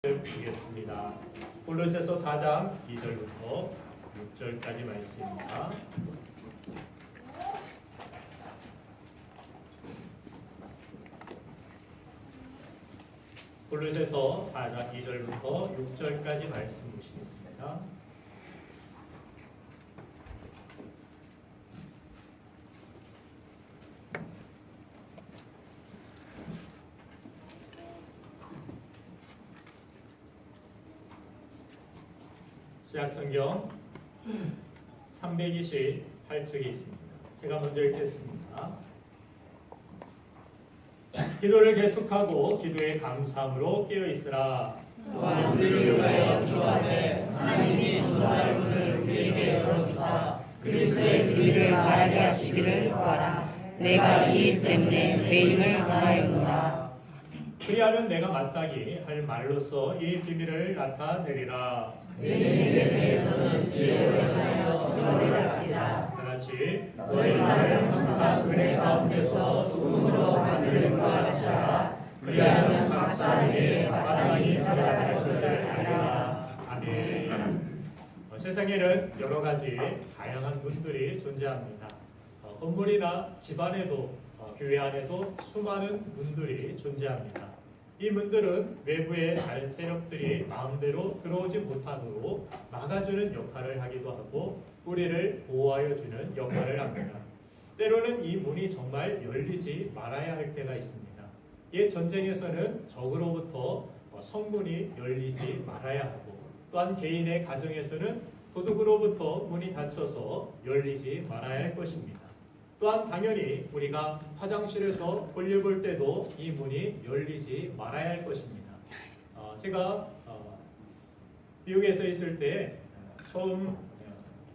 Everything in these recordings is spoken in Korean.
보겠습니다. 골로새서 4장 2절부터 6절까지 말씀입니다. 골로새서 4장 2절부터 6절까지 말씀 보시겠습니다. 신약성경 328쪽에 있습니다. 제가 먼저 읽겠습니다. 기도를 계속하고 기도에 감사함으로 깨어있으라. 또한 우리를 위하여 기도하되 하나님이 주의 문을 우리에게 열어주사 그리스도의 비밀을 말하게 하시기를 구하라. 내가 이 일 때문에 배임을 당하였노라. 그리하면 내가 마땅히 할 말로서 이 비밀을 나타내리라. 너희에게 대해서는 주의 원하여 기도하리라. 다같이 너희 말을 항상 은혜 가운데서 소금으로 다스릴 것 같이 하라. 그리하면 각 사람에게 마땅히 받아갈 것을 알리라. 아멘. 세상에는 여러 가지 다양한 문들이 존재합니다. 건물이나 집안에도 교회 안에도 수많은 문들이 존재합니다. 이 문들은 외부의 다른 세력들이 마음대로 들어오지 못하도록 막아주는 역할을 하기도 하고 우리를 보호하여 주는 역할을 합니다. 때로는 이 문이 정말 열리지 말아야 할 때가 있습니다. 옛 전쟁에서는 적으로부터 성문이 열리지 말아야 하고 또한 개인의 가정에서는 도둑으로부터 문이 닫혀서 열리지 말아야 할 것입니다. 또한 당연히 우리가 화장실에서 볼일 볼 때도 이 문이 열리지 말아야 할 것입니다. 제가 미국에서 있을 때 처음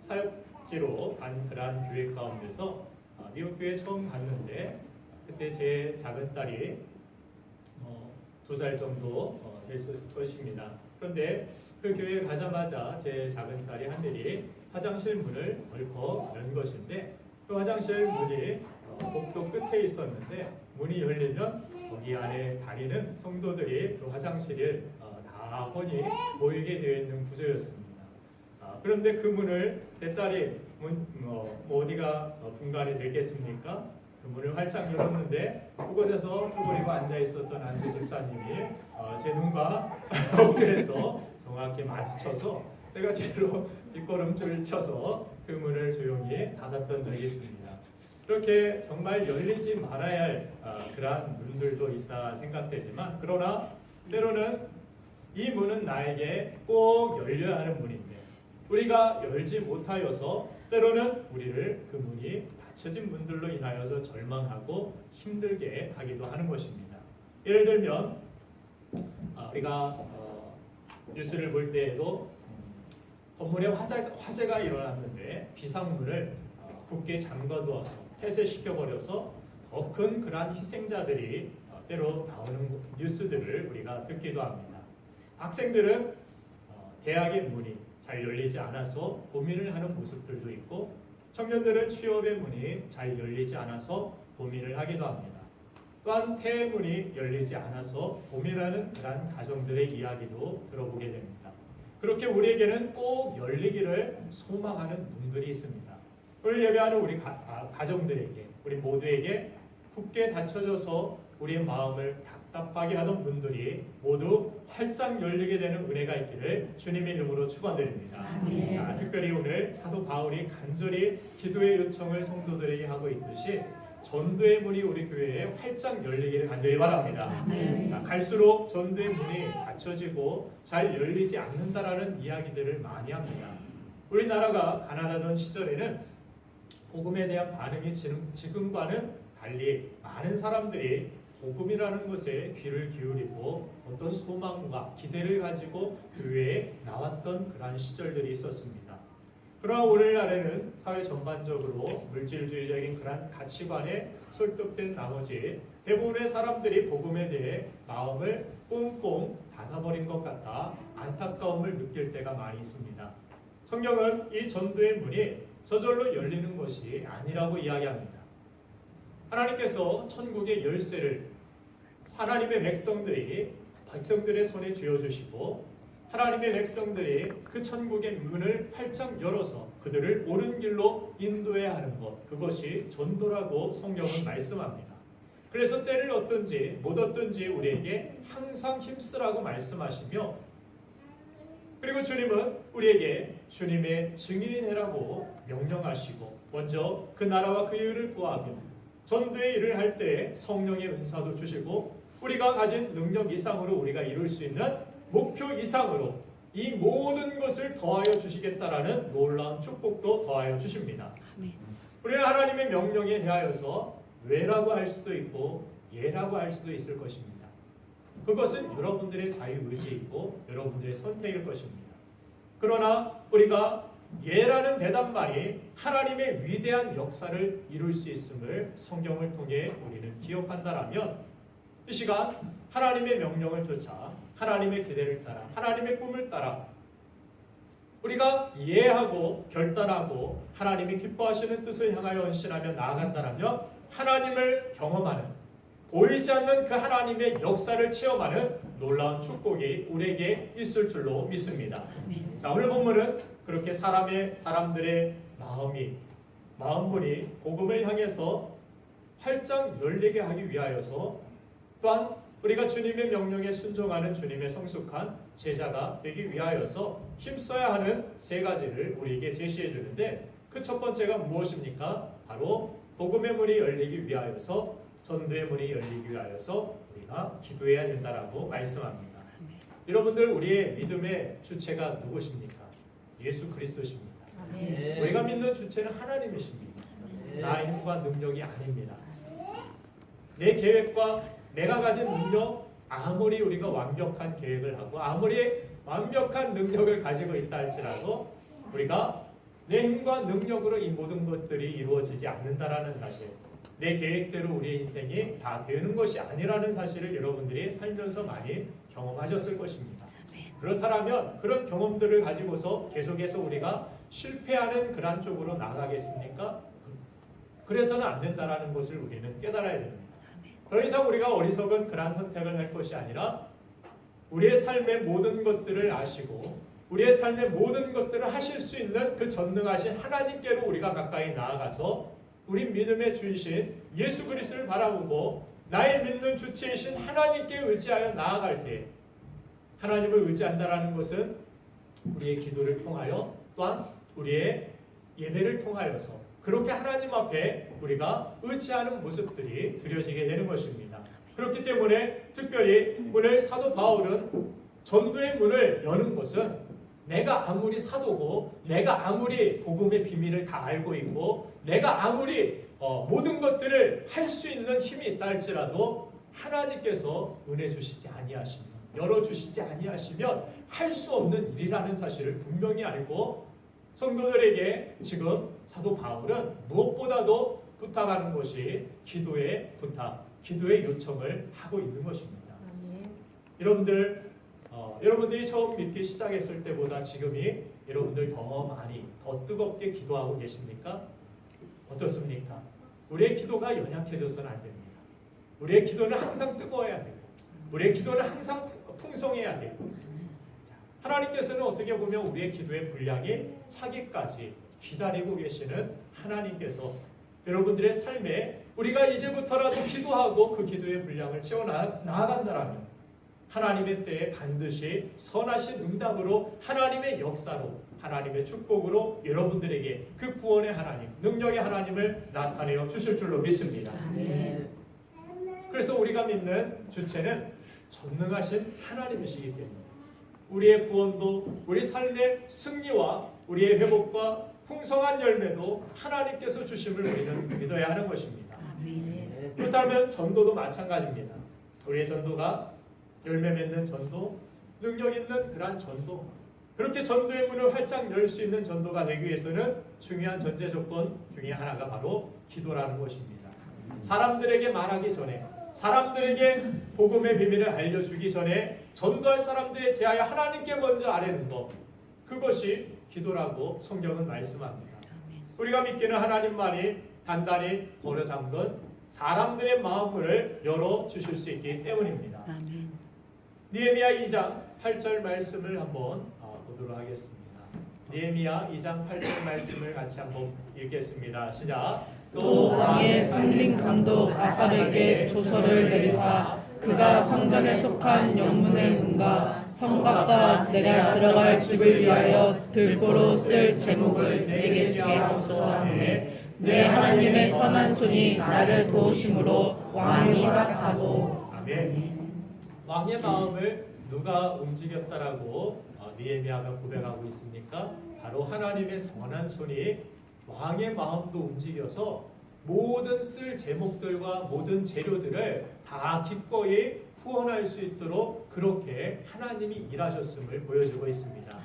사역지로 간 그러한 교회 가운데서 미국 교회 처음 갔는데 그때 제 작은 딸이 2살 정도 됐을 것입니다. 그런데 그 교회에 가자마자 제 작은 딸이 하늘이 화장실 문을 덜컥 연 것인데 그 화장실 문이 복도 끝에 있었는데 문이 열리면 거기 안에 다니는 성도들이 그 화장실을 다 훤히 보이게 되어 있는 구조였습니다. 그런데 그 문을 제 딸이 어디가 분간이 되겠습니까? 그 문을 활짝 열었는데 그곳에서 쭈그리고 앉아 있었던 안수 집사님이 제 눈과 얼굴에서 정확히 마주쳐서 제가 뒤로 뒷걸음질을 쳐서 그 문을 조용히 닫았던 적이 있습니다. 이렇게 정말 열리지 말아야 할 그러한 문들도 있다 생각되지만 그러나 때로는 이 문은 나에게 꼭 열려야 하는 문인데 우리가 열지 못하여서 때로는 우리를 그 문이 닫혀진 문들로 인하여서 절망하고 힘들게 하기도 하는 것입니다. 예를 들면 우리가 뉴스를 볼 때에도 건물에 화재가 일어났는데 비상문을 굳게 잠가두어서 폐쇄시켜버려서 더 큰 그러한 희생자들이 때로 나오는 뉴스들을 우리가 듣기도 합니다. 학생들은 대학의 문이 잘 열리지 않아서 고민을 하는 모습들도 있고 청년들은 취업의 문이 잘 열리지 않아서 고민을 하기도 합니다. 또한 태의 문이 열리지 않아서 고민하는 그러한 가정들의 이야기도 들어보게 됩니다. 그렇게 우리에게는 꼭 열리기를 소망하는 문들이 있습니다. 오늘 예배하는 우리 가정들에게 우리 모두에게 굳게 닫혀져서 우리의 마음을 답답하게 하던 문들이 모두 활짝 열리게 되는 은혜가 있기를 주님의 이름으로 축원드립니다. 특별히 오늘 사도 바울이 간절히 기도의 요청을 성도들에게 하고 있듯이 전도의 문이 우리 교회에 활짝 열리기를 간절히 바랍니다. 갈수록 전도의 문이 닫혀지고 잘 열리지 않는다라는 이야기들을 많이 합니다. 우리나라가 가난하던 시절에는 복음에 대한 반응이 지금과는 달리 많은 사람들이 복음이라는 것에 귀를 기울이고 어떤 소망과 기대를 가지고 교회에 나왔던 그러한 시절들이 있었습니다. 그러나 오늘날에는 사회 전반적으로 물질주의적인 그런 가치관에 설득된 나머지 대부분의 사람들이 복음에 대해 마음을 꽁꽁 닫아버린 것 같아 안타까움을 느낄 때가 많이 있습니다. 성경은 이 전도의 문이 저절로 열리는 것이 아니라고 이야기합니다. 하나님께서 천국의 열쇠를 하나님의 백성들이 백성들의 손에 쥐어주시고 하나님의 백성들이 그 천국의 문을 활짝 열어서 그들을 옳은 길로 인도해야 하는 것, 그것이 전도라고 성경은 말씀합니다. 그래서 때를 얻든지 못 얻든지 우리에게 항상 힘쓰라고 말씀하시며, 그리고 주님은 우리에게 주님의 증인이 되라고 명령하시고 먼저 그 나라와 그 의를 구하며 전도의 일을 할 때 성령의 은사도 주시고 우리가 가진 능력 이상으로 우리가 이룰 수 있는 목표 이상으로 이 모든 것을 더하여 주시겠다라는 놀라운 축복도 더하여 주십니다. 우리는 하나님의 명령에 대하여서 왜라고 할 수도 있고 예라고 할 수도 있을 것입니다. 그것은 여러분들의 자유의지이고 여러분들의 선택일 것입니다. 그러나 우리가 예라는 대답만이 하나님의 위대한 역사를 이룰 수 있음을 성경을 통해 우리는 기억한다라면 이 시간 하나님의 명령을 쫓아 하나님의 기대를 따라 하나님의 꿈을 따라 우리가 예하고 결단하고 하나님이 기뻐하시는 뜻을 향하여 헌신하며 나아간다라면 하나님을 경험하는, 보이지 않는 그 하나님의 역사를 체험하는 놀라운 축복이 우리에게 있을 줄로 믿습니다. 자, 오늘 본문은 그렇게 사람들의 마음문이 복음을 향해서 활짝 열리게 하기 위하여서 또한 우리가 주님의 명령에 순종하는 주님의 성숙한 제자가 되기 위하여서 힘써야 하는 세 가지를 우리에게 제시해 주는데, 그 첫 번째가 무엇입니까? 바로 복음의 문이 열리기 위하여서, 전도의 문이 열리기 위하여서 우리가 기도해야 된다라고 말씀합니다. 여러분들, 우리의 믿음의 주체가 누구십니까? 예수 그리스도십니다. 우리가 믿는 주체는 하나님이십니다. 나의 힘과 능력이 아닙니다. 내 계획과 내가 가진 능력, 아무리 우리가 완벽한 계획을 하고 아무리 완벽한 능력을 가지고 있다 할지라도 우리가 내 힘과 능력으로 이 모든 것들이 이루어지지 않는다라는 사실, 내 계획대로 우리의 인생이 다 되는 것이 아니라는 사실을 여러분들이 살면서 많이 경험하셨을 것입니다. 그렇다면 그런 경험들을 가지고서 계속해서 우리가 실패하는 그런 쪽으로 나가겠습니까? 그래서는 안 된다라는 것을 우리는 깨달아야 됩니다. 더 이상 우리가 어리석은 그러한 선택을 할 것이 아니라 우리의 삶의 모든 것들을 아시고 우리의 삶의 모든 것들을 하실 수 있는 그 전능하신 하나님께로 우리가 가까이 나아가서 우리 믿음의 주이신 예수 그리스도를 바라보고 나의 믿는 주체이신 하나님께 의지하여 나아갈 때, 하나님을 의지한다라는 것은 우리의 기도를 통하여 또한 우리의 예배를 통하여서 그렇게 하나님 앞에 우리가 의지하는 모습들이 드려지게 되는 것입니다. 그렇기 때문에 특별히 오늘 사도 바울은 전도의 문을 여는 것은 내가 아무리 사도고 내가 아무리 복음의 비밀을 다 알고 있고 내가 아무리 모든 것들을 할 수 있는 힘이 있다 할지라도 하나님께서 은혜 주시지 아니하시면, 열어주시지 아니하시면 할 수 없는 일이라는 사실을 분명히 알고 성도들에게 지금 사도 바울은 무엇보다도 부탁하는 것이 기도의 부탁, 기도의 요청을 하고 있는 것입니다. 여러분들이 처음 믿기 시작했을 때보다 지금이 여러분들 더 많이, 더 뜨겁게 기도하고 계십니까? 어떻습니까? 우리의 기도가 연약해져서는 안 됩니다. 우리의 기도는 항상 뜨거워야 되고 우리의 기도는 항상 풍성해야 되고, 하나님께서는 어떻게 보면 우리의 기도의 분량이 차기까지 기다리고 계시는 하나님께서 여러분들의 삶에 우리가 이제부터라도 기도하고 그 기도의 분량을 채워 나아간다라면 하나님의 때에 반드시 선하신 응답으로, 하나님의 역사로, 하나님의 축복으로 여러분들에게 그 구원의 하나님, 능력의 하나님을 나타내어 주실 줄로 믿습니다. 그래서 우리가 믿는 주체는 전능하신 하나님이시기 때문에 우리의 구원도, 우리 삶의 승리와 우리의 회복과 풍성한 열매도 하나님께서 주심을 우리는 믿어야 하는 것입니다. 그렇다면 전도도 마찬가지입니다. 우리의 전도가 열매 맺는 전도, 능력 있는 그러한 전도, 그렇게 전도의 문을 활짝 열 수 있는 전도가 되기 위해서는 중요한 전제 조건 중에 하나가 바로 기도라는 것입니다. 사람들에게 말하기 전에, 사람들에게 복음의 비밀을 알려주기 전에 전도할 사람들에 대하여 하나님께 먼저 아뢰는 것, 그것이 기도라고 성경은 말씀합니다. 우리가 믿기는 하나님만이 단단히 버려잠근 사람들의 마음을 열어주실 수 있기 때문입니다. 느헤미야 2장 8절 말씀을 한번 보도록 하겠습니다. 느헤미야 2장 8절 말씀을 같이 한번 읽겠습니다. 시작. 또 왕의 상림 감독 아사르에게 조서를 내리사 그가 성전에 속한 영문의 문과 성곽과 내가 들어갈 집을 위하여 들보로 쓸 제목을 내게 주게 하옵소서 하매 내 하나님의 선한 손이 나를 도우심으로 왕이 허락하고. 아멘. 왕의 마음을 누가 움직였다라고 느헤미야가 고백하고 있습니까? 바로 하나님의 선한 손이 왕의 마음도 움직여서 모든 쓸 제목들과 모든 재료들을 다 기꺼이 후원할 수 있도록 그렇게 하나님이 일하셨음을 보여주고 있습니다.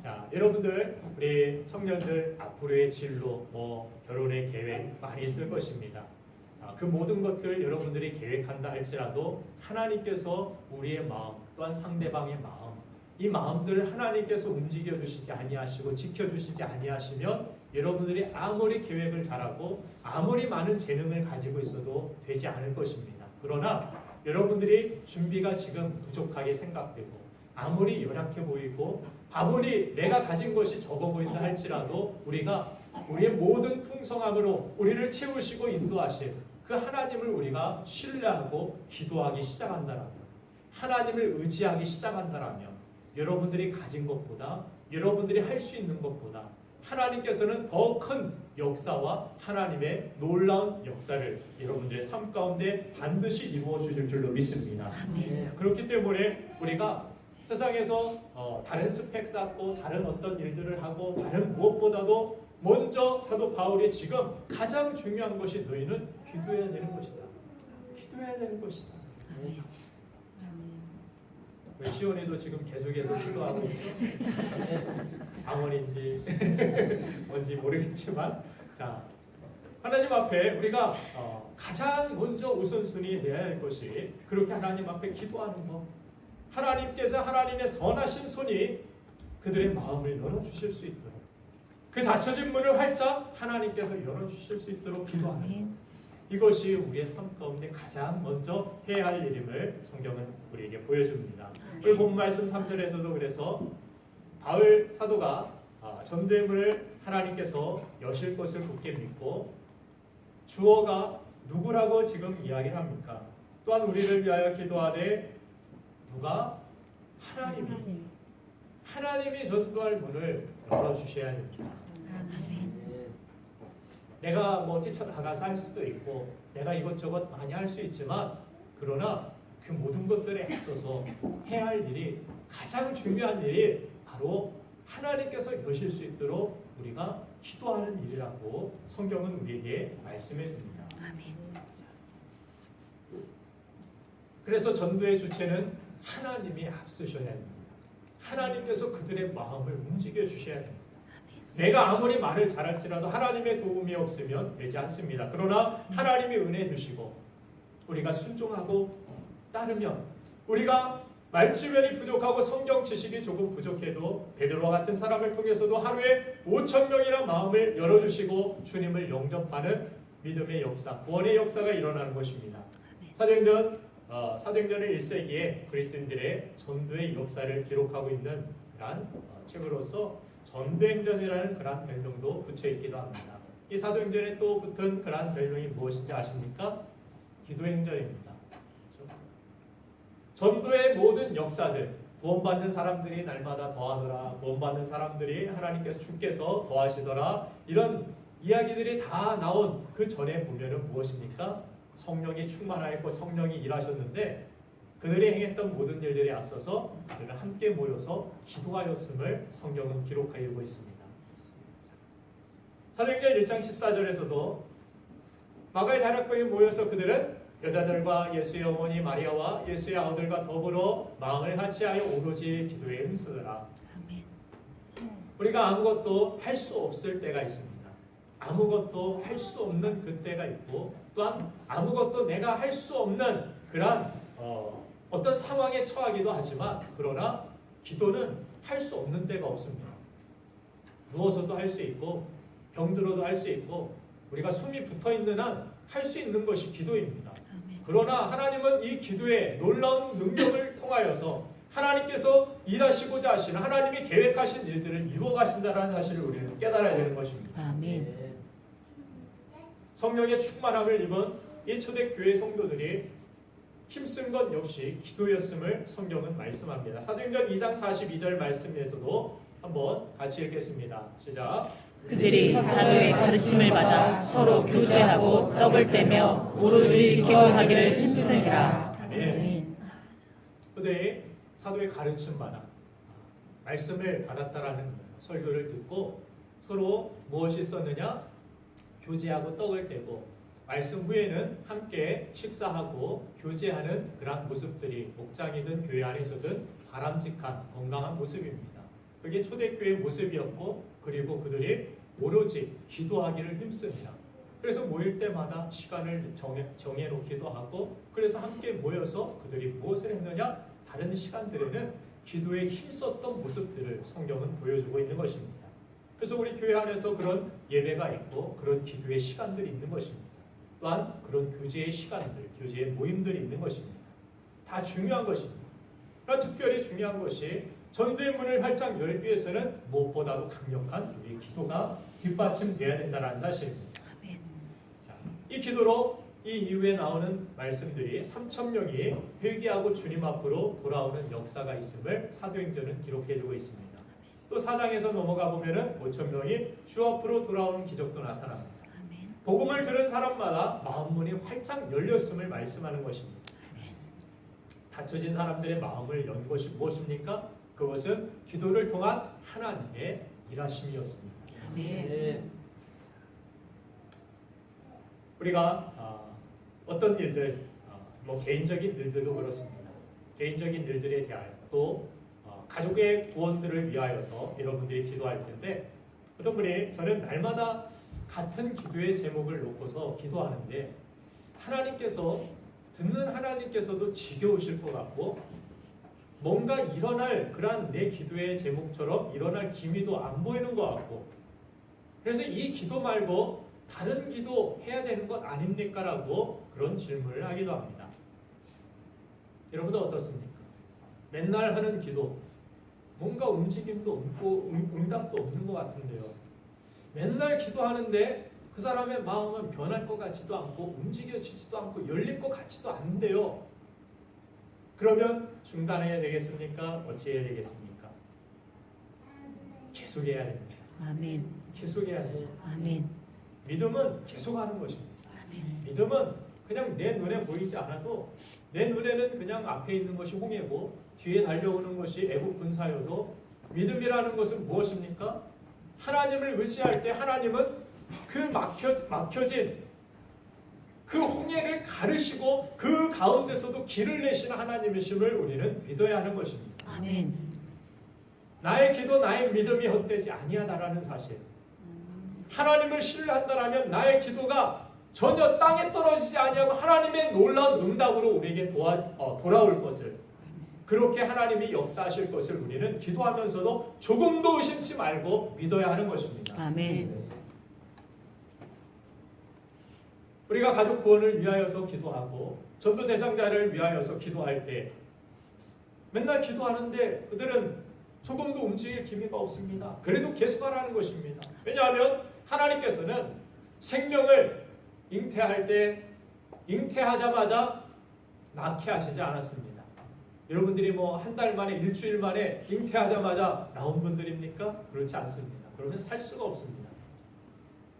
자, 여러분들 우리 청년들 앞으로의 진로, 결혼의 계획 많이 있을 것입니다. 그 모든 것들 여러분들이 계획한다 할지라도 하나님께서 우리의 마음 또한 상대방의 마음 이 마음들을 하나님께서 움직여 주시지 아니하시고 지켜 주시지 아니하시면 여러분들이 아무리 계획을 잘하고 아무리 많은 재능을 가지고 있어도 되지 않을 것입니다. 그러나 여러분들이 준비가 지금 부족하게 생각되고 아무리 연약해 보이고 아무리 내가 가진 것이 적어 보인다 할지라도 우리가 우리의 모든 풍성함으로 우리를 채우시고 인도하실 그 하나님을 우리가 신뢰하고 기도하기 시작한다라면 하나님을 의지하기 시작한다라면 여러분들이 가진 것보다 여러분들이 할 수 있는 것보다 하나님께서는 더 큰 역사와 하나님의 놀라운 역사를 여러분들의 삶 가운데 반드시 이루어 주실 줄로 믿습니다. 그렇기 때문에 우리가 세상에서 다른 스펙 쌓고 다른 어떤 일들을 하고 다른 무엇보다도 먼저 사도 바울이 지금 가장 중요한 것이 너희는 기도해야 되는 것이다. 기도해야 되는 것이다. 우리 시온이도 지금 계속해서 기도하고 있죠. 방언인지 뭔지 모르겠지만 자 하나님 앞에 우리가 가장 먼저 우선순위 내야 할 것이 그렇게 하나님 앞에 기도하는 것. 하나님께서 하나님의 선하신 손이 그들의 마음을 열어주실 수 있도록 그 닫혀진 문을 활짝 하나님께서 열어주실 수 있도록 기도하는 것. 이것이 우리의 삶 가운데 가장 먼저 해야 할 일임을 성경은 우리에게 보여줍니다. 오늘 본 말씀 3절에서도 그래서 바울 사도가 전대문을 하나님께서 여실 것을 굳게 믿고 주어가 누구라고 지금 이야기를 합니까? 또한 우리를 위하여 기도하되 누가? 하나님이 전도할 문을 열어주셔야 됩니다. 내가 뛰쳐나가서 할 수도 있고 내가 이것저것 많이 할 수 있지만 그러나 그 모든 것들에 앞서서 해야 할 일이 가장 중요한 일이 바로 하나님께서 여실 수 있도록 우리가 기도하는 일이라고 성경은 우리에게 말씀해 줍니다. 그래서 전도의 주체는 하나님이 앞서셔야 됩니다. 하나님께서 그들의 마음을 움직여 주셔야 됩니다. 내가 아무리 말을 잘할지라도 하나님의 도움이 없으면 되지 않습니다. 그러나 하나님이 은혜 주시고 우리가 순종하고 따르면 우리가 말주변이 부족하고 성경 지식이 조금 부족해도 베드로와 같은 사람을 통해서도 하루에 5,000명이나 마음을 열어주시고 주님을 영접하는 믿음의 역사, 구원의 역사가 일어나는 것입니다. 사도행전의 1세기에 그리스도인들의 전도의 역사를 기록하고 있는 그런 책으로서 전도행전이라는 그런 별명도 붙여있기도 합니다. 이 사도행전에 또 붙은 그런 별명이 무엇인지 아십니까? 기도행전입니다. 전도의 모든 역사들, 구원받는 사람들이 날마다 더하더라, 구원받는 사람들이 주께서 더하시더라, 이런 이야기들이 다 나온 그 전에 보면은 무엇입니까? 성령이 충만하였고 성령이 일하셨는데 그들이 행했던 모든 일들에 앞서서 그들은 함께 모여서 기도하였음을 성경은 기록하고 있습니다. 사도행전 1장 14절에서도 마가의 다락방에 모여서 그들은 여자들과 예수의 어머니 마리아와 예수의 아우들과 더불어 마음을 같이하여 오로지 기도에 힘쓰더라. 우리가 아무것도 할 수 없을 때가 있습니다. 아무것도 할 수 없는 그때가 있고 또한 아무것도 내가 할 수 없는 그런 어떤 상황에 처하기도 하지만 그러나 기도는 할 수 없는 때가 없습니다. 누워서도 할 수 있고 병들어도 할 수 있고 우리가 숨이 붙어있는 한 할 수 있는 것이 기도입니다. 그러나 하나님은 이 기도에 놀라운 능력을 통하여 통하여서 하나님께서 일하시고자 하시는 하나님이 계획하신 일들을 이루어 가신다는 사실을 우리는 깨달아야 되는 것입니다. 아멘. 성령의 충만함을 입은 이 초대교회 성도들이 힘쓴 것 역시 기도였음을 성경은 말씀합니다. 사도행전 2장 42절 말씀에서도 한번 같이 읽겠습니다. 시작. 그들이 사도의 가르침을 받아 서로 교제하고 떡을 떼며 오로지 기도하기를 힘쓰니라. 아멘. 그들이 사도의 가르침 받아 말씀을 받았다라는 거예요. 설교를 듣고 서로 무엇이 있었느냐? 교제하고 떡을 떼고 말씀 후에는 함께 식사하고 교제하는 그런 모습들이 목장이든 교회 안에서든 바람직한 건강한 모습입니다. 그게 초대교회의 모습이었고 그리고 그들이 오로지 기도하기를 힘씁니다. 그래서 모일 때마다 시간을 정해놓기도 하고 그래서 함께 모여서 그들이 무엇을 했느냐? 다른 시간들에는 기도에 힘썼던 모습들을 성경은 보여주고 있는 것입니다. 그래서 우리 교회 안에서 그런 예배가 있고 그런 기도의 시간들이 있는 것입니다. 또한 그런 교제의 시간들, 교제의 모임들이 있는 것입니다. 다 중요한 것입니다. 그러나 특별히 중요한 것이 전도의 문을 활짝 열기 위해서는 무엇보다도 강력한 우리의 기도가 뒷받침돼야 된다는 사실입니다. 자, 이 기도로 이 이후에 나오는 말씀들이 3,000명이 회개하고 주님 앞으로 돌아오는 역사가 있음을 사도행전은 기록해주고 있습니다. 또 4장에서 넘어가 보면은 5,000명이 주 앞으로 돌아오는 기적도 나타납니다. 복음을 들은 사람마다 마음문이 활짝 열렸음을 말씀하는 것입니다. 닫혀진 사람들의 마음을 연 것이 무엇입니까? 그것은 기도를 통한 하나님의 일하심이었습니다. 우리가 어떤 일들, 개인적인 일들도 그렇습니다. 개인적인 일들에 대하여 또 가족의 구원들을 위하여서 여러분들이 기도할 텐데 어떤 분이 저는 날마다 같은 기도의 제목을 놓고서 기도하는데 하나님께서 듣는 하나님께서도 지겨우실 것 같고 뭔가 일어날 그런 내 기도의 제목처럼 일어날 기미도 안 보이는 것 같고 그래서 이 기도 말고 다른 기도 해야 되는 것 아닙니까? 라고 그런 질문을 하기도 합니다. 여러분들 어떻습니까? 맨날 하는 기도 뭔가 움직임도 없고 응답도 없는 것 같은데요. 맨날 기도하는데 그 사람의 마음은 변할 것 같지도 않고 움직여지지도 않고 열릴 것 같지도 않은데요. 그러면 중단해야 되겠습니까? 어찌해야 되겠습니까? 계속해야 됩니다. 아멘. 계속해야 됩니다. 아멘. 믿음은 계속하는 것입니다. 아멘. 믿음은 그냥 내 눈에 보이지 않아도 내 눈에는 그냥 앞에 있는 것이 홍해고 뒤에 달려오는 것이 애국 군사여도 믿음이라는 것은 무엇입니까? 하나님을 의지할 때 하나님은 그 막혀진 그 홍해를 가르시고 그 가운데서도 길을 내시는 하나님이심을 우리는 믿어야 하는 것입니다. 아멘. 나의 기도, 나의 믿음이 헛되지 아니하다라는 사실. 하나님을 신뢰한다라면 나의 기도가 전혀 땅에 떨어지지 아니하고 하나님의 놀라운 응답으로 우리에게 돌아올 것을 그렇게 하나님이 역사하실 것을 우리는 기도하면서도 조금도 의심치 말고 믿어야 하는 것입니다. 아멘. 우리가 가족 구원을 위하여서 기도하고 전도 대상자를 위하여서 기도할 때 맨날 기도하는데 그들은 조금도 움직일 기미가 없습니다. 그래도 계속하라는 것입니다. 왜냐하면 하나님께서는 생명을 잉태할 때 잉태하자마자 낳게 하시지 않았습니다. 여러분들이 한 달 만에 일주일 만에 잉태하자마자 나온 분들입니까? 그렇지 않습니다. 그러면 살 수가 없습니다.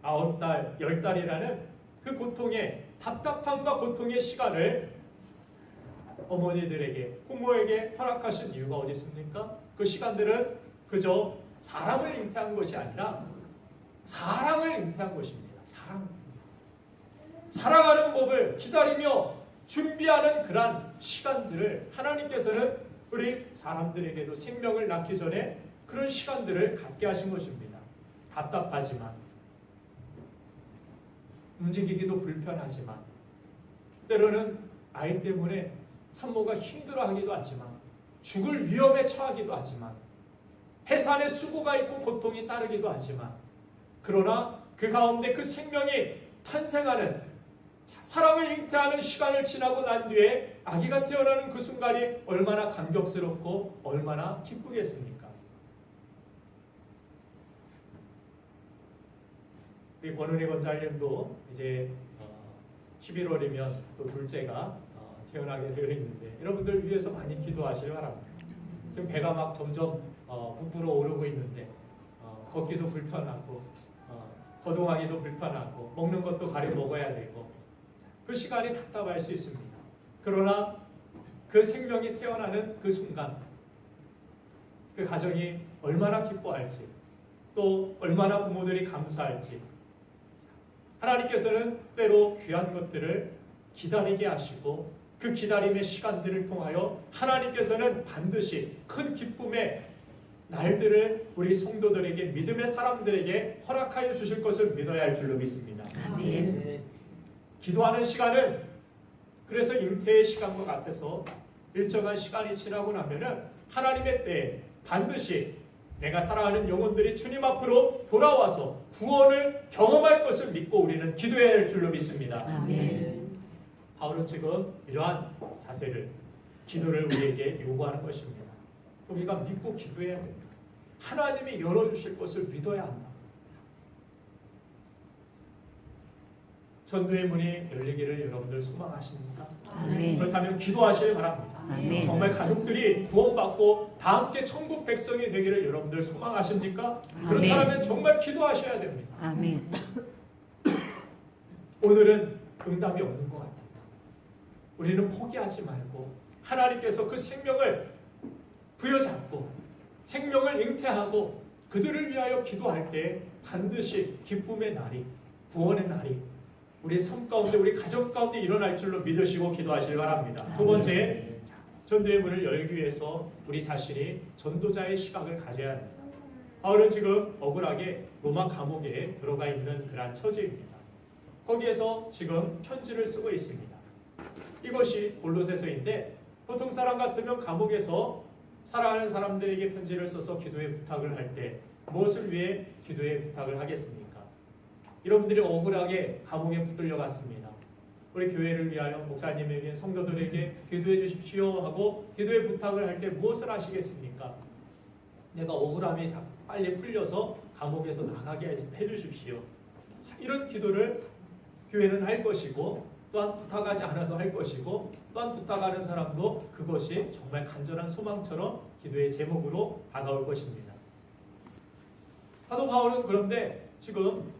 9달, 10달이라는 그 고통의 답답함과 고통의 시간을 어머니들에게 부모에게 허락하신 이유가 어디 있습니까? 그 시간들은 그저 사람을 잉태한 것이 아니라 사랑을 잉태한 것입니다. 살아가는 법을 기다리며 준비하는 그러한 시간들을 하나님께서는 우리 사람들에게도 생명을 낳기 전에 그런 시간들을 갖게 하신 것입니다. 답답하지만 움직이기도 불편하지만 때로는 아이 때문에 산모가 힘들어하기도 하지만 죽을 위험에 처하기도 하지만 해산의 수고가 있고 고통이 따르기도 하지만 그러나 그 가운데 그 생명이 탄생하는 사랑을 잉태하는 시간을 지나고 난 뒤에 아기가 태어나는 그 순간이 얼마나 감격스럽고 얼마나 기쁘겠습니까? 우리 권은희 권장님도 이제 11월이면 또 둘째가 태어나게 되어 있는데 여러분들 위해서 많이 기도하시길 바랍니다. 지금 배가 막 점점 부풀어 오르고 있는데 걷기도 불편하고 거동하기도 불편하고 먹는 것도 가려 먹어야 되고 그 시간이 답답할 수 있습니다. 그러나 그 생명이 태어나는 그 순간 그 가정이 얼마나 기뻐할지 또 얼마나 부모들이 감사할지 하나님께서는 때로 귀한 것들을 기다리게 하시고 그 기다림의 시간들을 통하여 하나님께서는 반드시 큰 기쁨의 날들을 우리 성도들에게 믿음의 사람들에게 허락하여 주실 것을 믿어야 할 줄로 믿습니다. 아멘. 기도하는 시간은 그래서 잉태의 시간과 같아서 일정한 시간이 지나고 나면은 하나님의 때에 반드시 내가 사랑하는 영혼들이 주님 앞으로 돌아와서 구원을 경험할 것을 믿고 우리는 기도해야 할 줄로 믿습니다. 아멘. 바울은 지금 이러한 자세를 기도를 우리에게 요구하는 것입니다. 우리가 믿고 기도해야 됩니다. 하나님이 열어주실 것을 믿어야 한다. 전도의 문이 열리기를 여러분들 소망하십니까? 아멘. 그렇다면 기도하시길 바랍니다. 아멘. 정말 가족들이 구원받고 다 함께 천국 백성이 되기를 여러분들 소망하십니까? 그렇다면 정말 기도하셔야 됩니다. 아멘. 오늘은 응답이 없는 것 같아요. 우리는 포기하지 말고 하나님께서 그 생명을 부여잡고 생명을 잉태하고 그들을 위하여 기도할 때 반드시 기쁨의 날이 구원의 날이 우리 삶 가운데 우리 가정 가운데 일어날 줄로 믿으시고 기도하시기 바랍니다. 두 번째, 전도의 문을 열기 위해서 우리 자신이 전도자의 시각을 가져야 합니다. 바울은 지금 억울하게 로마 감옥에 들어가 있는 그러한 처지입니다. 거기에서 지금 편지를 쓰고 있습니다. 이것이 골로새서인데 보통 사람 같으면 감옥에서 사랑하는 사람들에게 편지를 써서 기도의 부탁을 할 때 무엇을 위해 기도의 부탁을 하겠습니까? 여러분들이 억울하게 감옥에 붙들려 갔습니다. 우리 교회를 위하여 목사님에게 성도들에게 기도해 주십시오 하고 기도의 부탁을 할 때 무엇을 하시겠습니까? 내가 억울함이 빨리 풀려서 감옥에서 나가게 해주십시오. 이런 기도를 교회는 할 것이고 또한 부탁하지 않아도 할 것이고 또한 부탁하는 사람도 그것이 정말 간절한 소망처럼 기도의 제목으로 다가올 것입니다. 사도 바울은 그런데 지금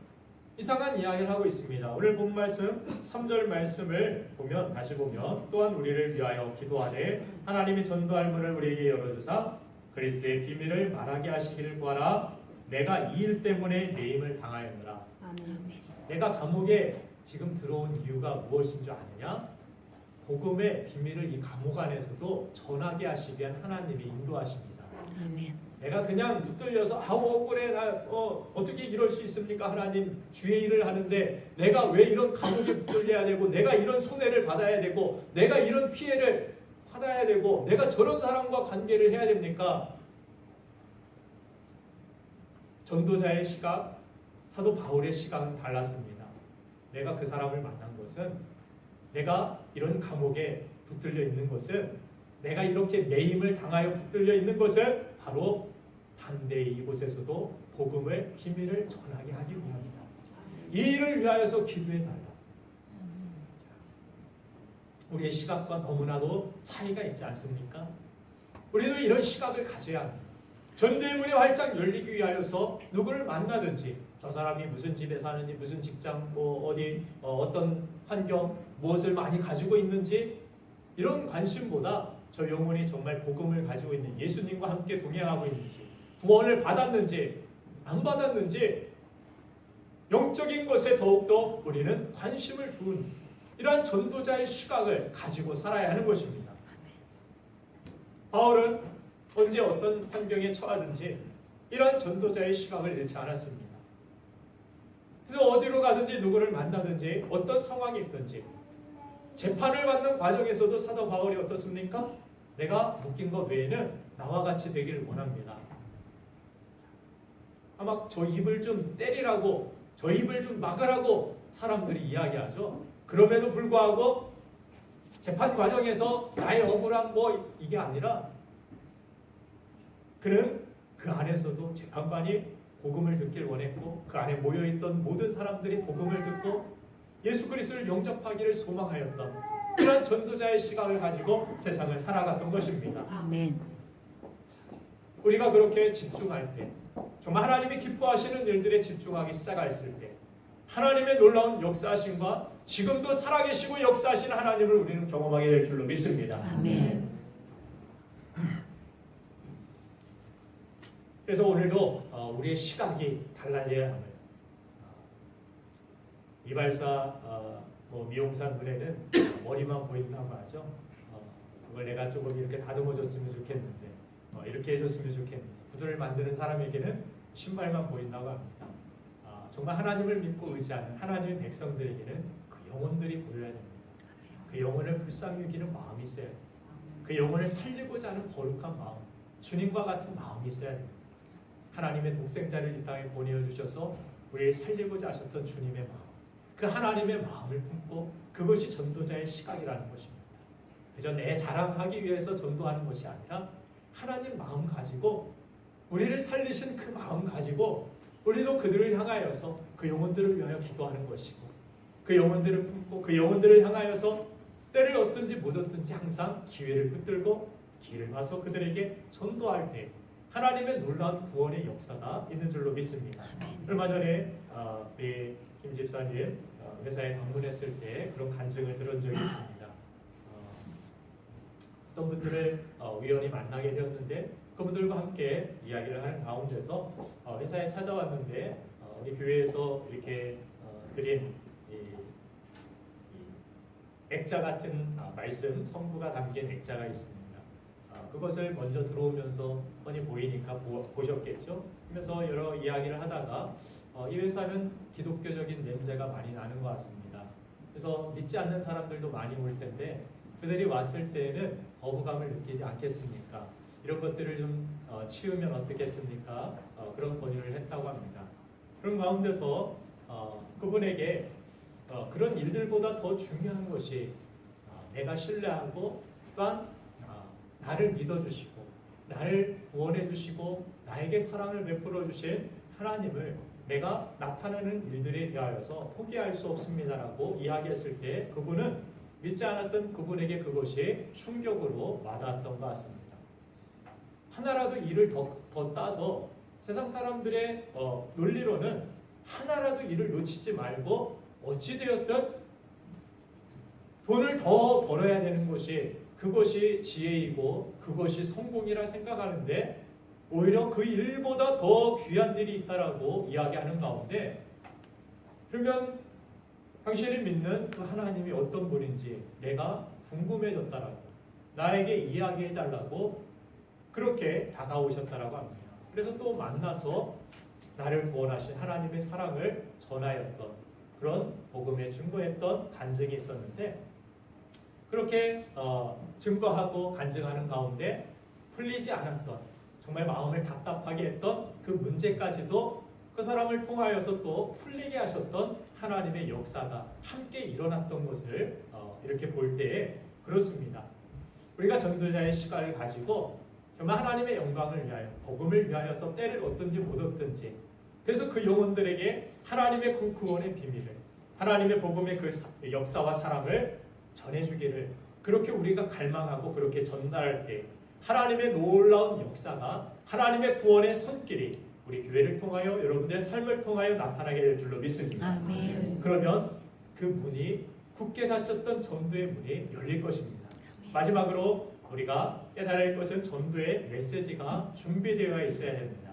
이상한 이야기를 하고 있습니다. 오늘 본 말씀 3절 말씀을 보면 다시 보면 또한 우리를 위하여 기도하되 하나님이 전도할 문을 우리에게 열어주사 그리스도의 비밀을 말하게 하시기를 구하라. 내가 이 일 때문에 매임을 당하였노라. 아멘. 내가 감옥에 지금 들어온 이유가 무엇인 줄 아느냐? 복음의 비밀을 이 감옥 안에서도 전하게 하시기 위한 하나님이 인도하십니다. 아멘. 내가 그냥 붙들려서 아우 억울해 나 어떻게 이럴 수 있습니까? 하나님 주의 일을 하는데 내가 왜 이런 감옥에 붙들려야 되고 내가 이런 손해를 받아야 되고 내가 이런 피해를 받아야 되고 내가 저런 사람과 관계를 해야 됩니까? 전도자의 시각, 사도 바울의 시각은 달랐습니다. 내가 그 사람을 만난 것은 내가 이런 감옥에 붙들려 있는 것은 내가 이렇게 매임을 당하여 붙들려 있는 것은 바로 담대히 이곳에서도 복음을 비밀을 전하게 하기 위함이다. 이 일을 위하여서 기도해달라. 우리의 시각과 너무나도 차이가 있지 않습니까? 우리도 이런 시각을 가져야 합니다. 전도의 문이 활짝 열리기 위하여서 누구를 만나든지 저 사람이 무슨 집에 사는지 무슨 직장 어디 어떤 환경 무엇을 많이 가지고 있는지 이런 관심보다 저 영혼이 정말 복음을 가지고 있는 예수님과 함께 동행하고 있는지 구원을 받았는지 안 받았는지 영적인 것에 더욱더 우리는 관심을 두는 이러한 전도자의 시각을 가지고 살아야 하는 것입니다. 바울은 언제 어떤 환경에 처하든지 이러한 전도자의 시각을 잃지 않았습니다. 그래서 어디로 가든지 누구를 만나든지 어떤 상황이 있든지 재판을 받는 과정에서도 사도 바울이 어떻습니까? 내가 묶인 것 외에는 나와 같이 되기를 원합니다. 아마 저 입을 좀 때리라고 저 입을 좀 막으라고 사람들이 이야기하죠. 그럼에도 불구하고 재판 과정에서 나의 억울한 뭐 이게 아니라 그는 그 안에서도 재판관이 복음을 듣길 원했고 그 안에 모여있던 모든 사람들이 복음을 듣고 예수 그리스도를 영접하기를 소망하였던 그런 전도자의 시각을 가지고 세상을 살아갔던 것입니다. 아멘. 우리가 그렇게 집중할 때 정말 하나님이 기뻐하시는 일들에 집중하기 시작했을 때 하나님의 놀라운 역사하심과 지금도 살아계시고 역사하시는 하나님을 우리는 경험하게 될 줄로 믿습니다. 아멘. 그래서 오늘도 우리의 시각이 달라져야 합니다. 이발사 뭐 미용사 눈에는 머리만 보인다고 하죠. 그걸 내가 조금 이렇게 다듬어줬으면 좋겠는데 이렇게 해줬으면 좋겠는데 구두를 만드는 사람에게는 신발만 보인다고 합니다. 정말 하나님을 믿고 의지하는 하나님의 백성들에게는 그 영혼들이 보여야 됩니다. 그 영혼을 불쌍히 여기는 마음이 있어야 됩니다. 그 영혼을 살리고자 하는 거룩한 마음, 주님과 같은 마음이 있어야 됩니다. 하나님의 독생자를 이 땅에 보내주셔서 우리를 살리고자 하셨던 주님의 마음, 그 하나님의 마음을 품고 그것이 전도자의 시각이라는 것입니다. 그저 내 자랑하기 위해서 전도하는 것이 아니라 하나님 마음 가지고 우리를 살리신 그 마음 가지고 우리도 그들을 향하여서 그 영혼들을 위하여 기도하는 것이고 그 영혼들을 품고 그 영혼들을 향하여서 때를 얻든지 못 얻든지 항상 기회를 붙들고 길을 봐서 그들에게 전도할 때 하나님의 놀라운 구원의 역사가 있는 줄로 믿습니다. 얼마 전에 우리 김 집사님 회사에 방문했을 때 그런 간증을 들은 적이 있습니다. 어떤 분들을 우연히 만나게 되었는데 그분들과 함께 이야기를 하는 가운데서 회사에 찾아왔는데 우리 교회에서 이렇게 드린 이 액자 같은 말씀, 성부가 담긴 액자가 있습니다. 그것을 먼저 들어오면서 뻔히 보이니까 보셨겠죠? 그래서 여러 이야기를 하다가 이 회사는 기독교적인 냄새가 많이 나는 것 같습니다. 그래서 믿지 않는 사람들도 많이 올 텐데 그들이 왔을 때에는 거부감을 느끼지 않겠습니까? 이런 것들을 좀 치우면 어떻겠습니까? 그런 권유를 했다고 합니다. 그런 가운데서 그분에게 그런 일들보다 더 중요한 것이 내가 신뢰하고 또한 나를 믿어주시고 나를 구원해주시고 나에게 사랑을 베풀어 주신 하나님을 내가 나타내는 일들에 대하여서 포기할 수 없습니다라고 이야기했을 때 그분은 믿지 않았던 그분에게 그것이 충격으로 와닿았던 것 같습니다. 하나라도 일을 더 따서 세상 사람들의 논리로는 하나라도 일을 놓치지 말고 어찌되었든 돈을 더 벌어야 되는 것이 그것이 지혜이고 그것이 성공이라 생각하는데 오히려 그 일보다 더 귀한 일이 있다라고 이야기하는 가운데 그러면 당신이 믿는 그 하나님이 어떤 분인지 내가 궁금해졌다라고 나에게 이야기해달라고 그렇게 다가오셨다라고 합니다. 그래서 또 만나서 나를 구원하신 하나님의 사랑을 전하였던 그런 복음에 증거했던 간증이 있었는데 그렇게 증거하고 간증하는 가운데 풀리지 않았던 정말 마음을 답답하게 했던 그 문제까지도 그 사람을 통하여서 또 풀리게 하셨던 하나님의 역사가 함께 일어났던 것을 이렇게 볼 때에 그렇습니다. 우리가 전도자의 시각을 가지고 정말 하나님의 영광을 위하여 복음을 위하여서 때를 얻든지 못 얻든지 그래서 그 영혼들에게 하나님의 그 구원의 비밀을 하나님의 복음의 그 역사와 사랑을 전해주기를 그렇게 우리가 갈망하고 그렇게 전달할 때 하나님의 놀라운 역사가 하나님의 구원의 손길이 우리 교회를 통하여 여러분들의 삶을 통하여 나타나게 될 줄로 믿습니다. 아멘. 그러면 그 문이 굳게 닫혔던 전도의 문이 열릴 것입니다. 마지막으로 우리가 깨달을 것은 전도의 메시지가 준비되어 있어야 됩니다.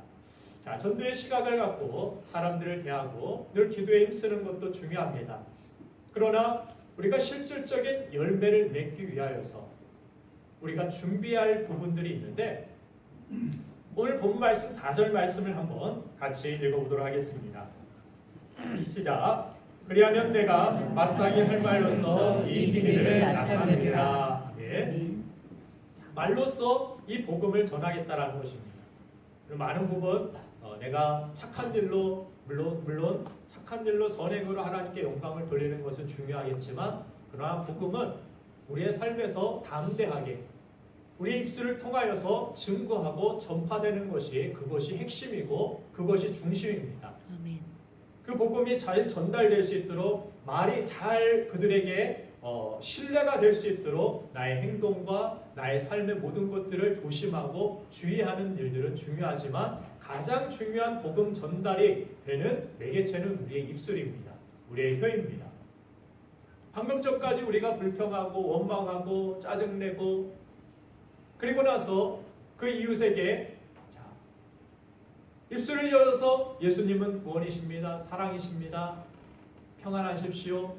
자, 전도의 시각을 갖고 사람들을 대하고 늘 기도에 힘쓰는 것도 중요합니다. 그러나 우리가 실질적인 열매를 맺기 위하여서 우리가 준비할 부분들이 있는데 오늘 본 말씀 4절 말씀을 한번 같이 읽어보도록 하겠습니다. 시작. 그리하면 내가 마땅히 할 말로서 이 비밀을 나타내리라. 예. 말로써 이 복음을 전하겠다라는 것입니다. 많은 부분 내가 착한 일로 물론 착한 일로 선행으로 하나님께 영광을 돌리는 것은 중요하겠지만 그러나 복음은 우리의 삶에서 담대하게 우리의 입술을 통하여서 증거하고 전파되는 것이 그것이 핵심이고 그것이 중심입니다. 아멘. 그 복음이 잘 전달될 수 있도록 말이 잘 그들에게 신뢰가 될 수 있도록 나의 행동과 나의 삶의 모든 것들을 조심하고 주의하는 일들은 중요하지만 가장 중요한 복음 전달이 되는 매개체는 우리의 입술입니다. 우리의 혀입니다. 방금 전까지 우리가 불평하고 원망하고 짜증내고 그리고 나서 그 이웃에게 입술을 열어서 예수님은 구원이십니다. 사랑이십니다. 평안하십시오.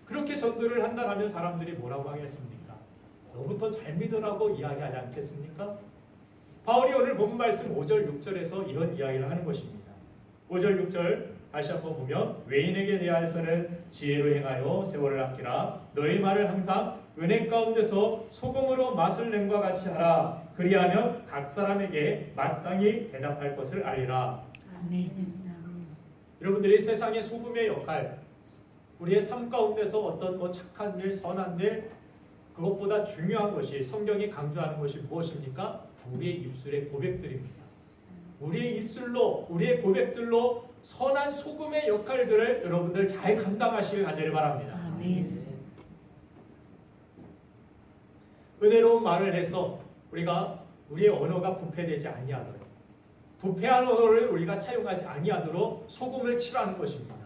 그렇게 전도를 한다면 사람들이 뭐라고 하겠습니까? 너부터 잘 믿으라고 이야기하지 않겠습니까? 바울이 오늘 본 말씀 5절 6절에서 이런 이야기를 하는 것입니다. 5절 6절 다시 한번 보면 외인에게 대하여서는 지혜로 행하여 세월을 아끼라 너희 말을 항상 은행 가운데서 소금으로 맛을 낸과 같이 하라. 그리하면 각 사람에게 마땅히 대답할 것을 알리라. 아멘. 여러분들이 세상의 소금의 역할, 우리의 삶 가운데서 어떤 착한 일, 선한 일, 그것보다 중요한 것이 성경이 강조하는 것이 무엇입니까? 우리의 입술의 고백들입니다. 우리의 입술로, 우리의 고백들로 선한 소금의 역할들을 여러분들 잘 감당하시길 간절히 바랍니다. 아멘. 은혜로운 말을 해서 우리가 우리의 언어가 부패되지 아니하도록, 부패한 언어를 우리가 사용하지 아니하도록 소금을 칠하는 것입니다.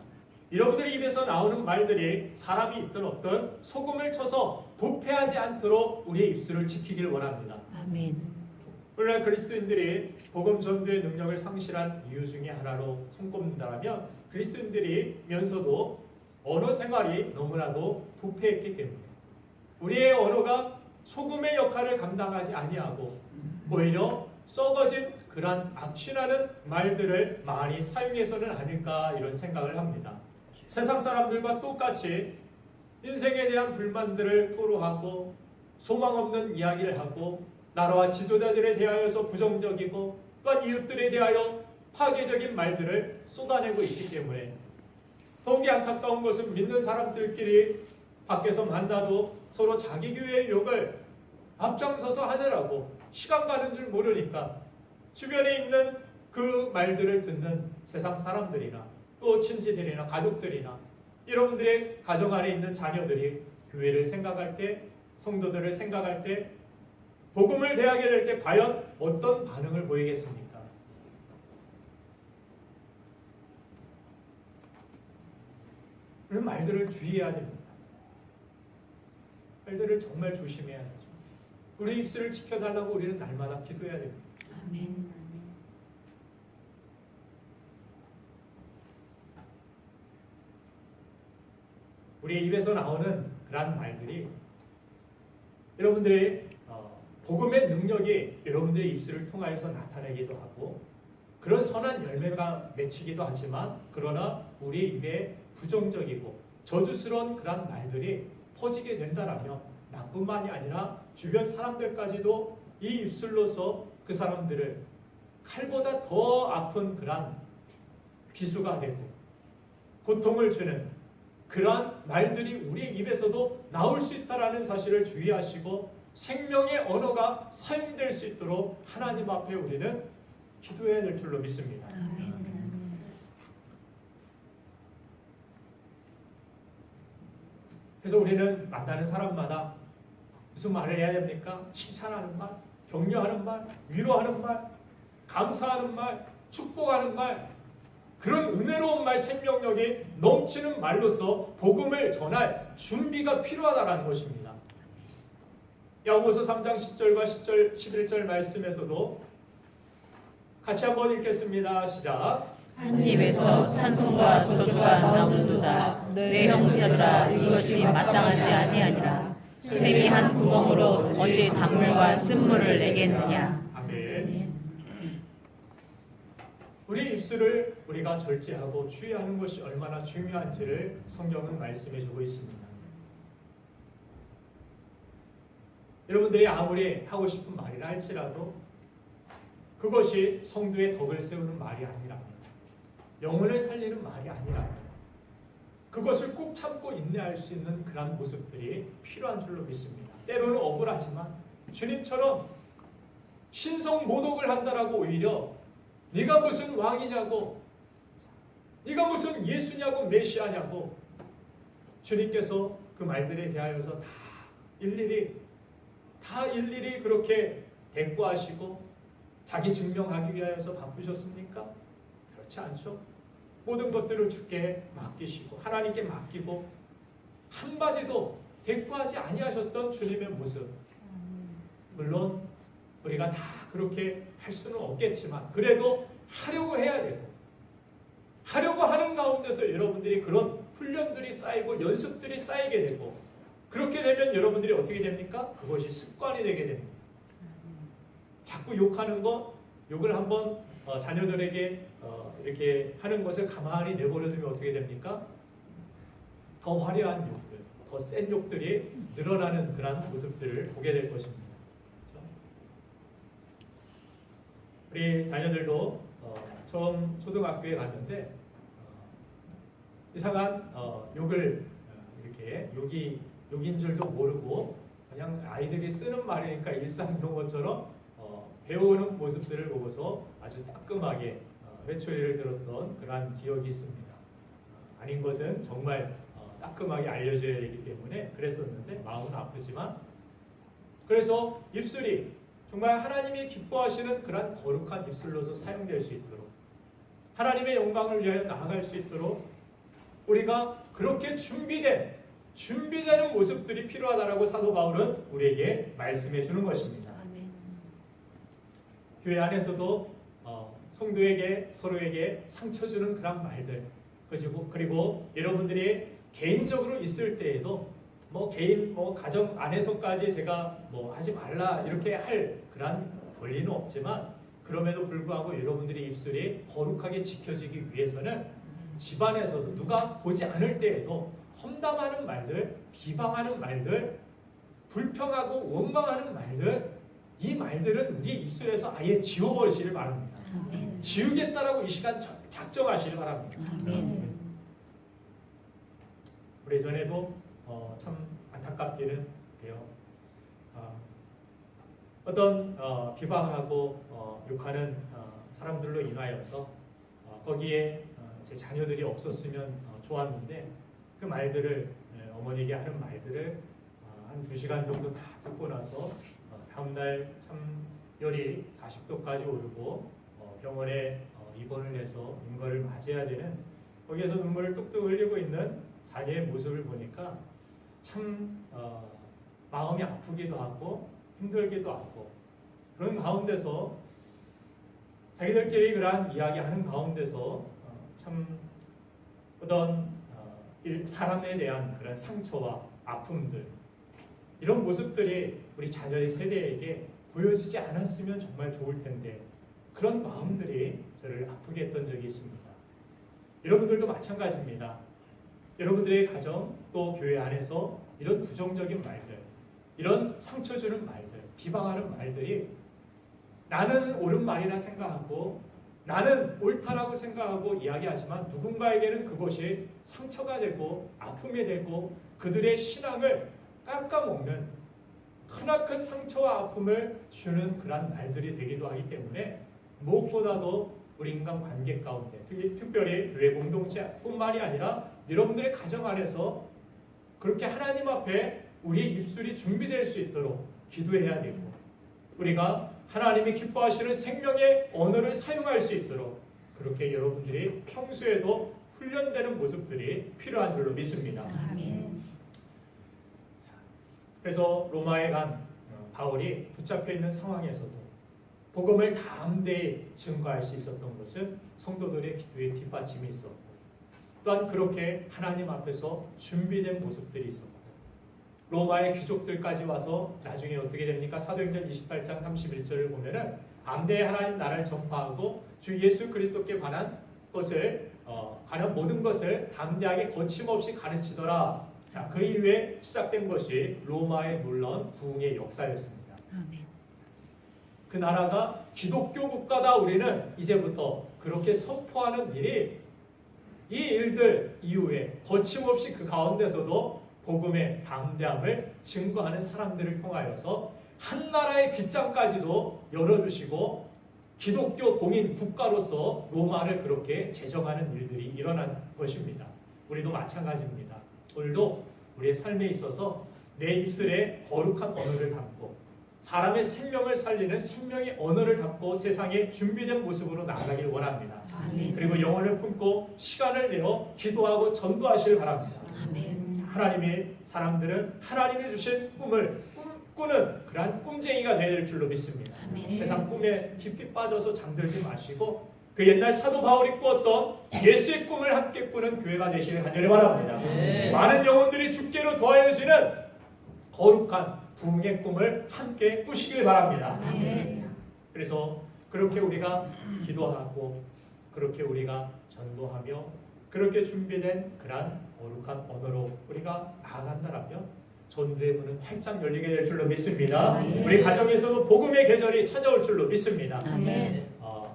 여러분들의 입에서 나오는 말들이 사람이 있든 없든 소금을 쳐서 부패하지 않도록 우리의 입술을 지키길 원합니다. 아멘. 오늘날 그리스도인들이 복음 전도의 능력을 상실한 이유 중에 하나로 손꼽는다면 그리스도인들이면서도 언어 생활이 너무나도 부패했기 때문에 우리의 언어가 소금의 역할을 감당하지 아니하고 오히려 썩어진 그런 악취나는 말들을 많이 사용해서는 아닐까 이런 생각을 합니다. 세상 사람들과 똑같이 인생에 대한 불만들을 토로하고 소망 없는 이야기를 하고 나라와 지도자들에 대하여서 부정적이고 또한 이웃들에 대하여 파괴적인 말들을 쏟아내고 있기 때문에 더욱이 안타까운 것은 믿는 사람들끼리 밖에서 만나도 서로 자기 교회의 욕을 앞장서서 하느라고 시간 가는 줄 모르니까 주변에 있는 그 말들을 듣는 세상 사람들이나 또 친지들이나 가족들이나 여러분들의 가정 안에 있는 자녀들이 교회를 생각할 때 성도들을 생각할 때 복음을 대하게 될 때 과연 어떤 반응을 보이겠습니까? 그런 말들을 주의해야 됩니다. 말들을 정말 조심해야 하죠. 우리 입술을 지켜달라고 우리는 날마다 기도해야 됩니다. 아멘. 우리의 입에서 나오는 그런 말들이 여러분들의 복음의 능력이 여러분들의 입술을 통하여서 나타내기도 하고 그런 선한 열매가 맺히기도 하지만 그러나 우리 입에 부정적이고 저주스러운 그런 말들이 퍼지게 된다라면 나뿐만이 아니라 주변 사람들까지도 이 입술로서 그 사람들을 칼보다 더 아픈 그런 비수가 되고 고통을 주는 그러한 말들이 우리의 입에서도 나올 수 있다는 사실을 주의하시고 생명의 언어가 사용될 수 있도록 하나님 앞에 우리는 기도해야 될 줄로 믿습니다. 아멘. 그래서 우리는 만나는 사람마다 무슨 말을 해야 됩니까? 칭찬하는 말, 격려하는 말, 위로하는 말, 감사하는 말, 축복하는 말, 그런 은혜로운 말, 생명력이 넘치는 말로서 복음을 전할 준비가 필요하다는 것입니다. 야고보서 3장 10절과 10절, 11절 말씀에서도 같이 한번 읽겠습니다. 시작. 한 입에서 찬송과 저주가 나오는도다. 내 형제들아 이것이 마땅하지 아니하니라. 샘이 한 구멍으로 어찌 단물과 쓴물을 내겠느냐. 아멘. 우리 입술을 우리가 절제하고 주의하는 것이 얼마나 중요한지를 성경은 말씀해주고 있습니다. 여러분들이 아무리 하고 싶은 말이라 할지라도 그것이 성도의 덕을 세우는 말이 아니라면 영혼을 살리는 말이 아니라면 그것을 꾹 참고 인내할 수 있는 그런 모습들이 필요한 줄로 믿습니다. 때로는 억울하지만 주님처럼 신성 모독을 한다라고 오히려 네가 무슨 왕이냐고, 네가 무슨 예수냐고 메시아냐고, 주님께서 그 말들에 대하여서 다 일일이 그렇게 대꾸하시고 자기 증명하기 위하여서 바쁘셨습니까? 그렇지 않죠. 모든 것들을 주께 맡기시고 하나님께 맡기고 한마디도 대꾸하지 아니하셨던 주님의 모습, 물론 우리가 다 그렇게 할 수는 없겠지만 그래도 하려고 해야 되고, 하려고 하는 가운데서 여러분들이 그런 훈련들이 쌓이고 연습들이 쌓이게 되고, 그렇게 되면 여러분들이 어떻게 됩니까? 그것이 습관이 되게 됩니다. 자꾸 욕하는 것, 욕을 한번 자녀들에게 이렇게 하는 것을 가만히 내버려두면 어떻게 됩니까? 더 화려한 욕들, 더 센 욕들이 늘어나는 그런 모습들을 보게 될 것입니다. 그렇죠? 우리 자녀들도 처음 초등학교에 갔는데 이상한 욕을 이렇게 욕인 줄도 모르고 그냥 아이들이 쓰는 말이니까 일상 용어처럼 배우는 모습들을 보고서 아주 따끔하게 회초리를 들었던 그러한 기억이 있습니다. 아닌 것은 정말 따끔하게 알려줘야 되기 때문에 그랬었는데 마음은 아프지만, 그래서 입술이 정말 하나님이 기뻐하시는 그러한 거룩한 입술로서 사용될 수 있도록, 하나님의 영광을 위하여 나아갈 수 있도록 우리가 그렇게 준비되는 모습들이 필요하다라고 사도 바울은 우리에게 말씀해 주는 것입니다. 교회 안에서도 성도에게 서로에게 상처 주는 그런 말들, 그리고 여러분들이 개인적으로 있을 때에도 개인 가정 안에서까지 제가 하지 말라 이렇게 할 그런 권리는 없지만, 그럼에도 불구하고 여러분들의 입술이 거룩하게 지켜지기 위해서는 집안에서도 누가 보지 않을 때에도 험담하는 말들, 비방하는 말들, 불평하고 원망하는 말들, 이 말들은 우리 입술에서 아예 지워버리시길 바랍니다. 아멘. 지우겠다라고 이 시간 작정하시길 바랍니다. 아멘. 우리 전에도 참 안타깝기는 해요. 어떤 비방하고 욕하는 사람들로 인하여서 거기에 제 자녀들이 없었으면 좋았는데, 그 말들을 어머니에게 하는 말들을 한 2시간 정도 다 듣고 나서 다음날 참 열이 40도까지 오르고 병원에 입원을 해서 인과를 맞아야 되는, 거기에서 눈물을 뚝뚝 흘리고 있는 자녀의 모습을 보니까 참 마음이 아프기도 하고 힘들기도 하고, 그런 가운데서 자기들끼리 그러한 이야기하는 가운데서 참 어떤 사람에 대한 그런 상처와 아픔들, 이런 모습들이 우리 자녀의 세대에게 보여지지 않았으면 정말 좋을 텐데, 그런 마음들이 저를 아프게 했던 적이 있습니다. 여러분들도 마찬가지입니다. 여러분들의 가정 또 교회 안에서 이런 부정적인 말들, 이런 상처 주는 말들, 비방하는 말들이 나는 옳은 말이라 생각하고 나는 옳다라고 생각하고 이야기하지만 누군가에게는 그것이 상처가 되고 아픔이 되고 그들의 신앙을 깎아먹는 크나큰 상처와 아픔을 주는 그런 말들이 되기도 하기 때문에, 무엇보다도 우리 인간 관계 가운데, 특별히 교회 공동체뿐만이 아니라 여러분들의 가정 안에서 그렇게 하나님 앞에 우리 입술이 준비될 수 있도록 기도해야 되고, 우리가 하나님이 기뻐하시는 생명의 언어를 사용할 수 있도록 그렇게 여러분들이 평소에도 훈련되는 모습들이 필요한 줄로 믿습니다. 아멘. 그래서 로마에 간 바울이 붙잡혀 있는 상황에서도 복음을 담대히 증거할 수 있었던 것은 성도들의 기도에 뒷받침이 있었고, 또한 그렇게 하나님 앞에서 준비된 모습들이 있었고, 로마의 귀족들까지 와서 나중에 어떻게 됩니까? 사도행전 28장 31절을 보면은 담대히 하나님 나라를 전파하고 주 예수 그리스도께 관한 것을 관한 모든 것을 담대하게 거침없이 가르치더라. 자, 그 이후에 시작된 것이 로마의 놀라운 부흥의 역사였습니다. 아멘. 그 나라가 기독교 국가다, 우리는 이제부터 그렇게 선포하는 일이 이 일들 이후에 거침없이 그 가운데서도 복음의 담대함을 증거하는 사람들을 통하여서 한 나라의 빗장까지도 열어주시고 기독교 공인 국가로서 로마를 그렇게 제정하는 일들이 일어난 것입니다. 우리도 마찬가지입니다. 오늘도 우리의 삶에 있어서 내 입술에 거룩한 언어를 담고 사람의 생명을 살리는 생명의 언어를 담고 세상에 준비된 모습으로 나아가길 원합니다. 아멘. 그리고 영혼을 품고 시간을 내어 기도하고 전도하시길 바랍니다. 아멘. 하나님이 사람들은 하나님이 주신 꿈을 꾸는 그러한 꿈쟁이가 되어야 될 줄로 믿습니다. 아멘. 세상 꿈에 깊이 빠져서 잠들지 마시고 그 옛날 사도 바울이 꾸었던 예수의 꿈을 함께 꾸는 교회가 되시길 간절히 바랍니다. 네. 많은 영혼들이 주께로 더하여지는 거룩한 부흥의 꿈을 함께 꾸시길 바랍니다. 아멘. 그래서 그렇게 우리가 기도하고 그렇게 우리가 전도하며 그렇게 준비된 그러한 거룩한 언어로 우리가 나아간다라면 전도의 문은 활짝 열리게 될 줄로 믿습니다. 아멘. 우리 가정에서도 복음의 계절이 찾아올 줄로 믿습니다. 아멘.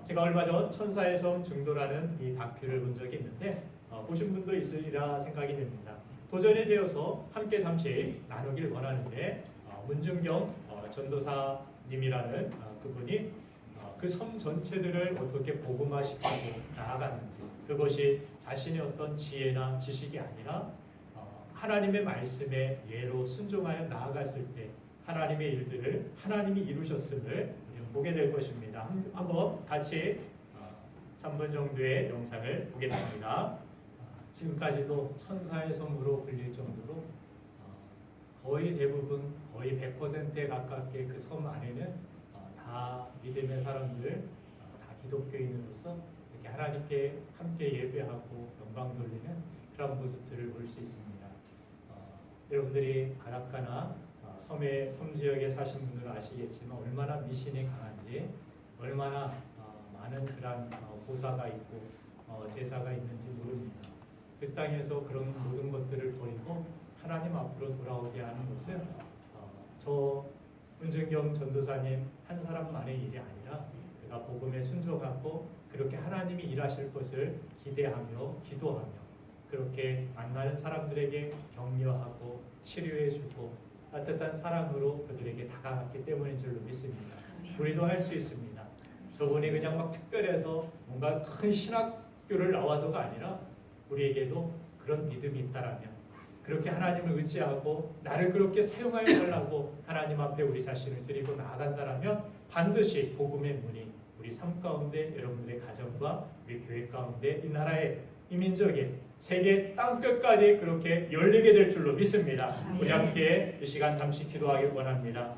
제가 얼마 전 천사의 성 증도라는 이 다큐를 본 적이 있는데 보신 분도 있으리라 생각이 됩니다. 도전이 되어서 함께 잠시 나누길 원하는데 문중경 전도사님이라는 그분이 그 섬 전체들을 어떻게 복음화시키고 나아가는지 그것이 자신의 어떤 지혜나 지식이 아니라 하나님의 말씀에 예로 순종하여 나아갔을 때 하나님의 일들을 하나님이 이루셨음을 보게 될 것입니다. 한번 같이 3분 정도의 영상을 보겠습니다. 지금까지도 천사의 섬으로 불릴 정도로 거의 대부분 거의 100%에 가깝게 그 섬 안에는 다 믿음의 사람들, 다 기독교인으로서 이렇게 하나님께 함께 예배하고 영광 돌리는 그런 모습들을 볼 수 있습니다. 여러분들이 바닷가나 섬의 섬지역에 사신 분들은 아시겠지만 얼마나 미신이 강한지 얼마나 많은 그런 보사가 있고 제사가 있는지 모릅니다. 그 땅에서 그런 모든 것들을 버리고 하나님 앞으로 돌아오게 하는 것은 저 문준경 전도사님 한 사람만의 일이 아니라 그가 복음에 순종하고 그렇게 하나님이 일하실 것을 기대하며 기도하며 그렇게 만나는 사람들에게 격려하고 치료해주고 따뜻한 사랑으로 그들에게 다가갔기 때문인 줄로 믿습니다. 우리도 할 수 있습니다. 저분이 그냥 막 특별해서 뭔가 큰 신학교를 나와서가 아니라 우리에게도 그런 믿음이 있다라면 그렇게 하나님을 의지하고 나를 그렇게 사용하여 달라고 하나님 앞에 우리 자신을 드리고 나아간다라면 반드시 복음의 문이 우리 삶 가운데 여러분들의 가정과 우리 교회 가운데 이 나라의 이 민족의 세계 땅끝까지 그렇게 열리게 될 줄로 믿습니다. 우리 함께 이 시간 잠시 기도하길 원합니다.